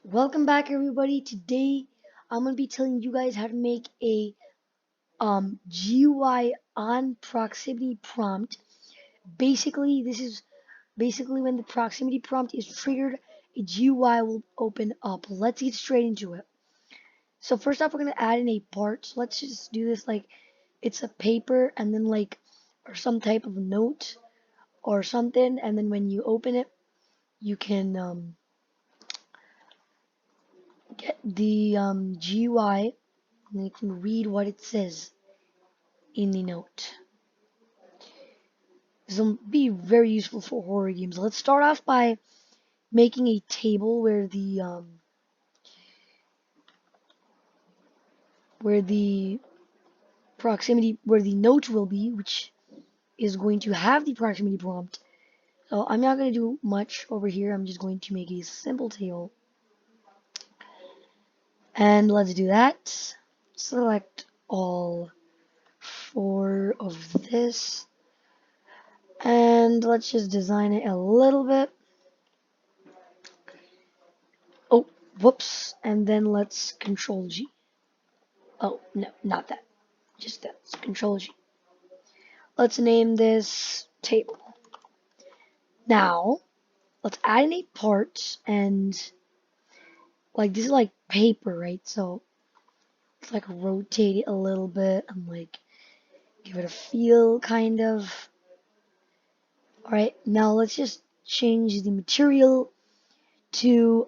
Welcome back everybody. Today I'm going to be telling you guys how to make a GUI on proximity prompt. Basically, this is basically when the proximity prompt is triggered, a GUI will open up. Let's get straight into it. So first off, we're going to add in a part. So let's just do this like it's a paper and then like or some type of note or something, and then when you open it, you can get the GUI, and then you can read what it says in the note. This will be very useful for horror games. Let's start off by making a table where the proximity where the note will be, which is going to have the proximity prompt. So I'm not going to do much over here. I'm just going to make a simple table. And let's do that. Select all four of this. And let's just design it a little bit. Oh, whoops. And then let's Control G. Oh, no, not that. Just that. Control G. Let's name this table. Now, let's add in a part, and like this is like paper, right? So let's like rotate it a little bit and like give it a feel, kind of. Alright, now let's just change the material to,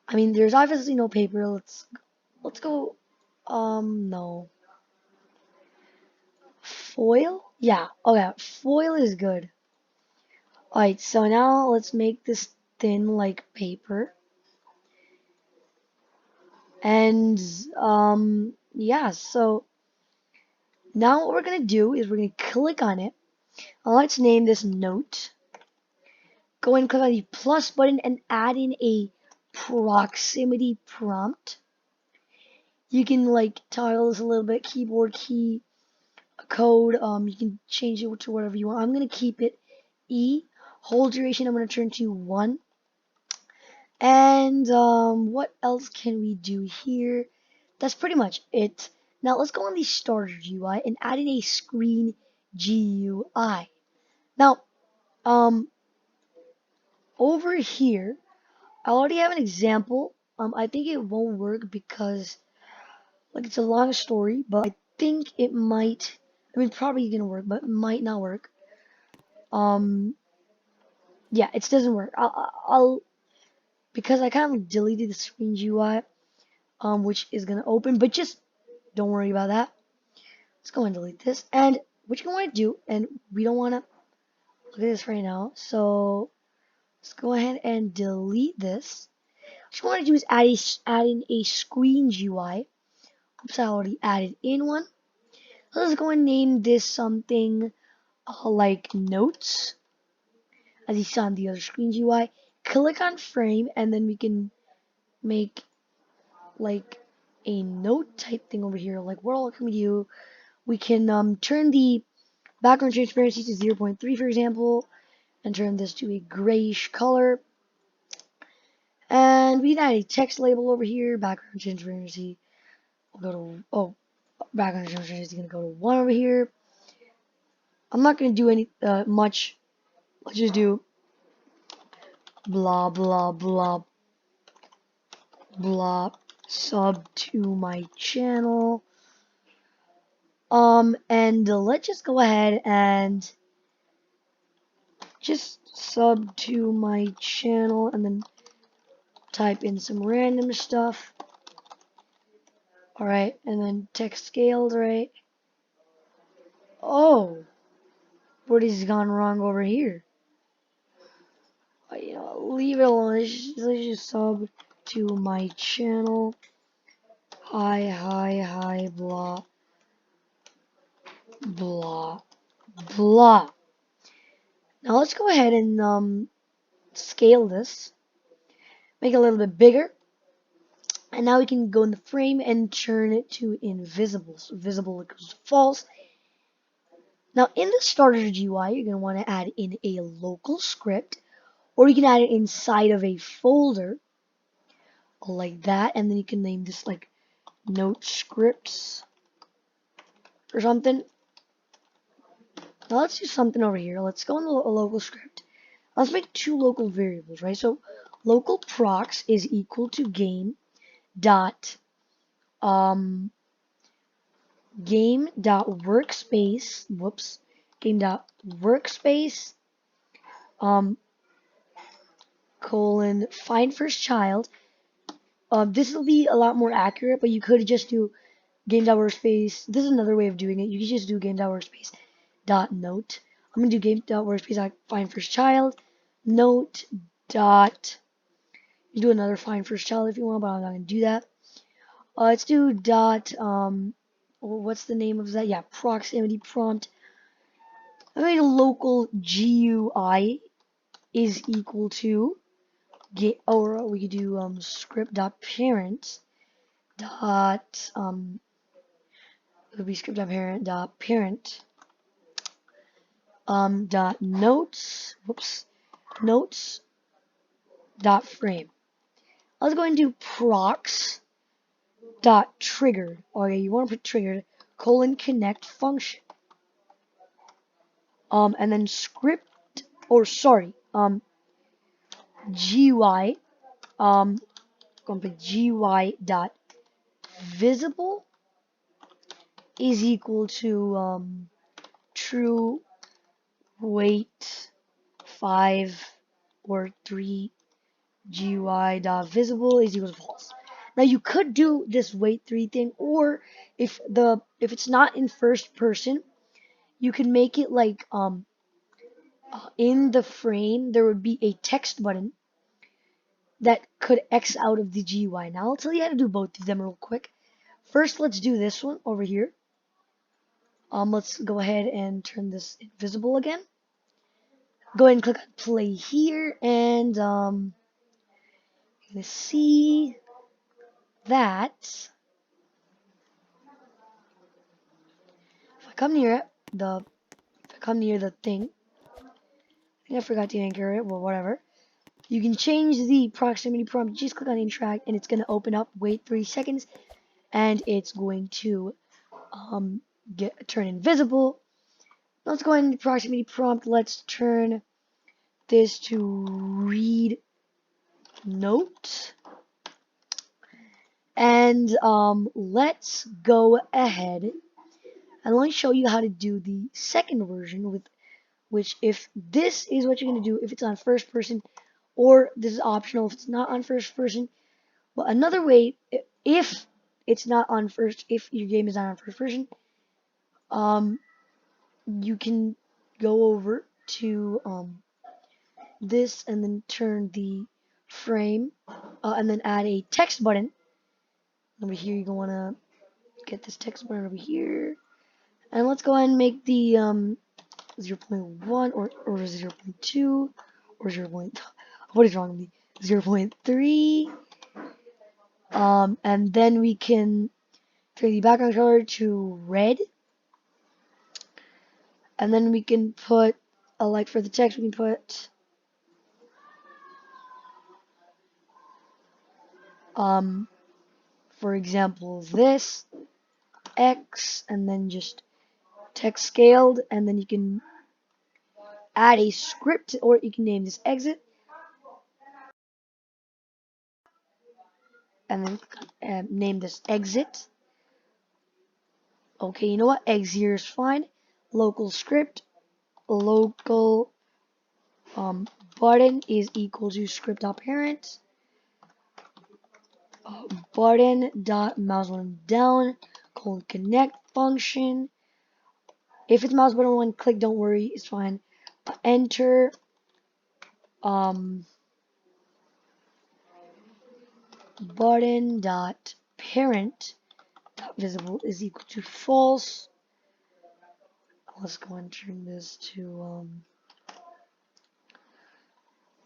I mean, there's obviously no paper. Let's go, no. Foil? Yeah, okay, foil is good. Alright, so now let's make this thin like paper. And, yeah, so now what we're gonna do is we're gonna click on it. Let's name this note. Go and click on the plus button and add in a proximity prompt. You can like toggle this a little bit, keyboard key, code, you can change it to whatever you want. I'm gonna keep it E. Hold duration I'm gonna turn to 1. And what else can we do here? That's pretty much it. Now let's go on the starter GUI and add in a screen GUI. Now, over here, I already have an example. I think it won't work because like it's a long story, but I think it might. I mean, probably gonna work, but it might not work. Um, yeah, it doesn't work. I'll because I kind of deleted the screen GUI, which is gonna open, but just don't worry about that. Let's go and delete this. And what you want to do, and we don't want to look at this right now, so let's go ahead and delete this. What you want to do is add in a screen GUI. Oops, I already added in one. Let's go and name this something like notes, as you saw on the other screen GUI. Click on frame, and then we can make like a note type thing over here. Like what all can we do? We can turn the background transparency to 0.3, for example, and turn this to a grayish color. And we can add a text label over here. Background transparency will go to, oh, background transparency is going to go to 1 over here. I'm not going to do any much. Let's just do blah blah blah blah sub to my channel. And let's just go ahead and just sub to my channel and then type in some random stuff. Alright, and then text scaled, right? Oh, what has gone wrong over here? You know, leave it alone. Let's just sub to my channel. Hi, blah, blah, blah. Now let's go ahead and scale this, make it a little bit bigger, and now we can go in the frame and turn it to invisible. So visible equals to false. Now in the starter GUI, you're going to want to add in a local script, or you can add it inside of a folder like that, and then you can name this like note scripts or something. Now let's do something over here. Let's go in the local script. Let's make two local variables, right? So local prox is equal to game dot game dot workspace. Whoops. Game dot workspace colon find first child. This will be a lot more accurate, but you could just do game.workspace. This is another way of doing it. You can just do game.workspace dot note. I'm gonna do game.workspace dot find first child note dot. You do another find first child if you want, but I'm not gonna do that. Let's do dot what's the name of that? Yeah, proximity prompt. I made a local GUI is equal to get, or we could do script dot parent dot it would be script dot parent dot parent dot notes, whoops, notes dot frame. Let's go and do prox dot triggered. Okay, you want to put triggered colon connect function. And then script, or sorry, GUI, going to put GUI dot visible is equal to true wait 5 or 3 GUI dot visible is equal to false. Now you could do this wait 3 thing, or if it's not in first person, you can make it like in the frame there would be a text button that could X out of the GUI. Now I'll tell you how to do both of them real quick. First, let's do this one over here. Let's go ahead and turn this invisible again. Go ahead and click on play here, and you're gonna see that if I come near it, if I come near the thing, I think I forgot to anchor it. Well, whatever. You can change the proximity prompt. Just click on interact, and it's gonna open up. Wait 3 seconds, and it's going to turn invisible. Let's go ahead and proximity prompt. Let's turn this to read note. And let's go ahead and let me show you how to do the second version, with which if this is what you're going to do if it's on first person, or this is optional if it's not on first person. But another way, if it's not on first, if your game is not on first person, you can go over to this and then turn the frame and then add a text button over here. You're going to get this text button over here, and let's go ahead and make the 0.1 or 0.2 or 0. What is wrong with me? 0.3, and then we can turn the background color to red, and then we can put like for the text we can put for example this X, and then just text scaled, and then you can add a script, or you can name this exit, and then name this exit. Okay, you know what? Eggs here is fine. Local script, local button is equal to script.parent, button dot mouse button down, colon connect function. If it's mouse button one click, don't worry, it's fine. Enter button dot parent dot visible is equal to false. Let's go and turn this to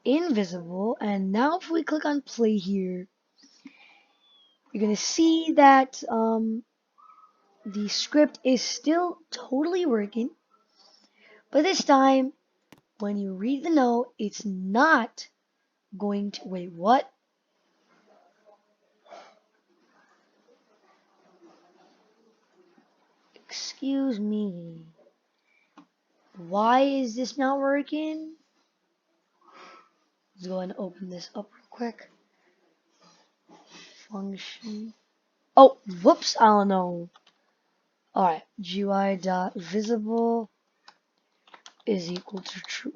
invisible, and now if we click on play here, you're gonna see that the script is still totally working, but this time when you read the note, it's not going to, wait, what? Excuse me. Why is this not working? Let's go ahead and open this up real quick. Function. Oh, whoops, I don't know. Alright, GUI.visible is equal to true.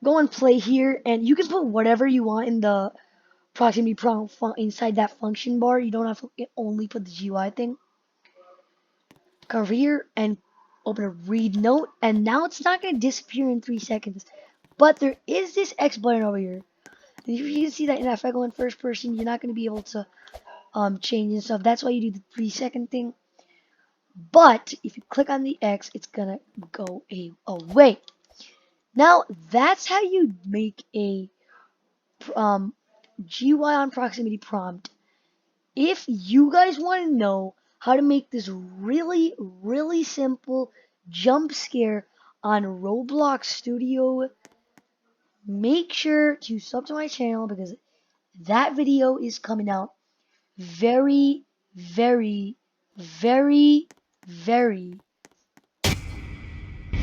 Go and play here, and you can put whatever you want in the proximity prompt inside that function bar. You don't have to only put the GUI thing. Cover here and open a read note, and now it's not going to disappear in 3 seconds. But there is this X button over here. And you can see that if I go in first person, you're not going to be able to change and stuff. That's why you do the 3-second thing. But if you click on the X, it's gonna go away. Now that's how you make a GUI on proximity prompt. If you guys want to know how to make this really, really simple jump scare on Roblox Studio, make sure to sub to my channel because that video is coming out very, very, very, very,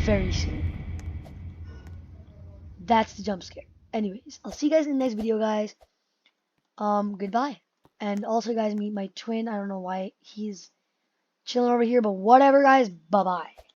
very soon. That's the jump scare. Anyways, I'll see you guys in the next video, guys. Goodbye. And also, guys, meet my twin. I don't know why he's chilling over here, but whatever, guys. Bye-bye.